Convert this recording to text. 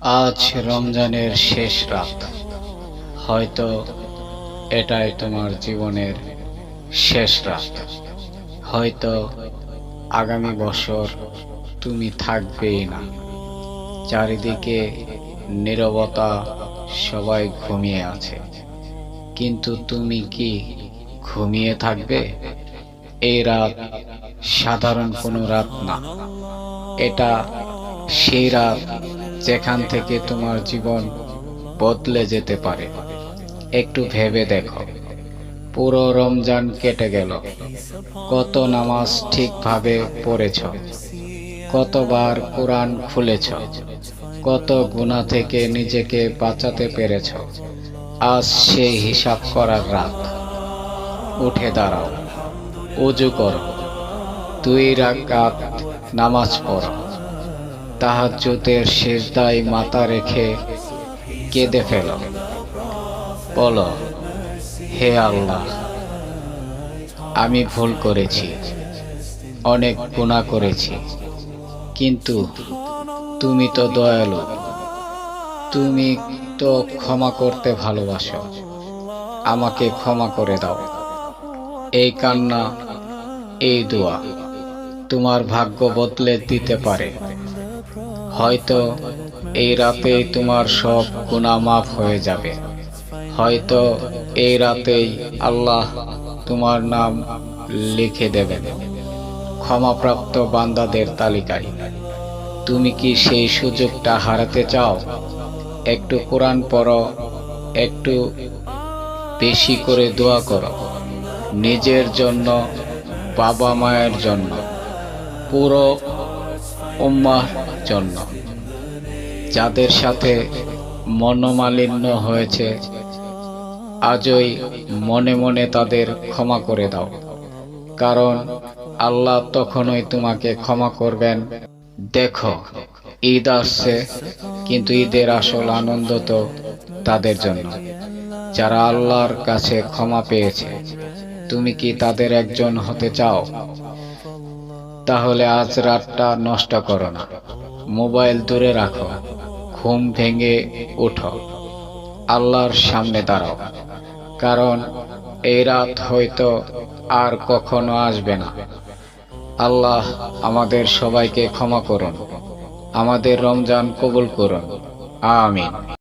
আজ রমজানের শেষ রাত। হয়তো এটাই তোমার জীবনের শেষ রাত। হয়তো আগামী বছর তুমি থাকবেই না। চারিদিকে নীরবতা, সবাই ঘুমিয়ে আছে, কিন্তু তুমি কি ঘুমিয়ে থাকবে? এই রাত সাধারণ কোনো রাত না, এটা সেই রাত যেখান থেকে তোমার জীবন বদলে যেতে পারে। একটু ভেবে দেখো, পুরো রমজান কেটে গেল, কত নামাজ ঠিকভাবে পড়েছ, কতবার কোরআন খুলেছ, কত গুনাহ থেকে নিজেকে বাঁচাতে পেরেছ। আজ সেই হিসাব করার রাত। উঠে দাঁড়াও, ওযু করো, 2 রাকাত নামাজ পড়ো, তাহাজ্জুদের সিজদায় মাথা রেখে কেঁদে ফেলো। বলো, হে আল্লাহ, আমি ভুল করেছি, অনেক গুনাহ করেছি, কিন্তু তুমি তো দয়ালু, তুমি তো ক্ষমা করতে ভালোবাসো, আমাকে ক্ষমা করে দাও। এই কান্না, এই দোয়া তোমার ভাগ্য বদলে দিতে পারে। হয়তো এই রাতেই তোমার সব গুনাহ মাফ হয়ে যাবে। হয়তো এই রাতেই আল্লাহ তোমার নাম লিখে দেবেন ক্ষমাপ্রাপ্ত বান্দাদের তালিকায়। তুমি কি সেই সুযোগটা হারাতে চাও? একটু কোরআন পড়ো, একটু বেশি করে দোয়া করো, নিজের জন্য, বাবা মায়ের জন্য, পুরো উম্মাহর জন্য। যাদের সাথে মনোমালিন্য হয়েছে, আজই মনে মনে তাদের ক্ষমা করে দাও, কারণ আল্লাহ তখনই তোমাকে ক্ষমা করবেন। দেখো, ঈদ আসছে, কিন্তু ঈদের আসল আনন্দ তো তাদের জন্য যারা আল্লাহর কাছে ক্ষমা পেয়েছে। তুমি কি তাদের একজন হতে চাও? তাহলে আজ রাতটা নষ্ট করো না, মোবাইল দূরে রাখো, ঘুম ভেঙে ওঠো, আল্লাহর সামনে দাঁড়াও, কারণ এই রাত হয়তো আর কখনো আসবে না। আল্লাহ আমাদের সবাইকে ক্ষমা করুন, আমাদের রমজান কবুল করুন। আমিন।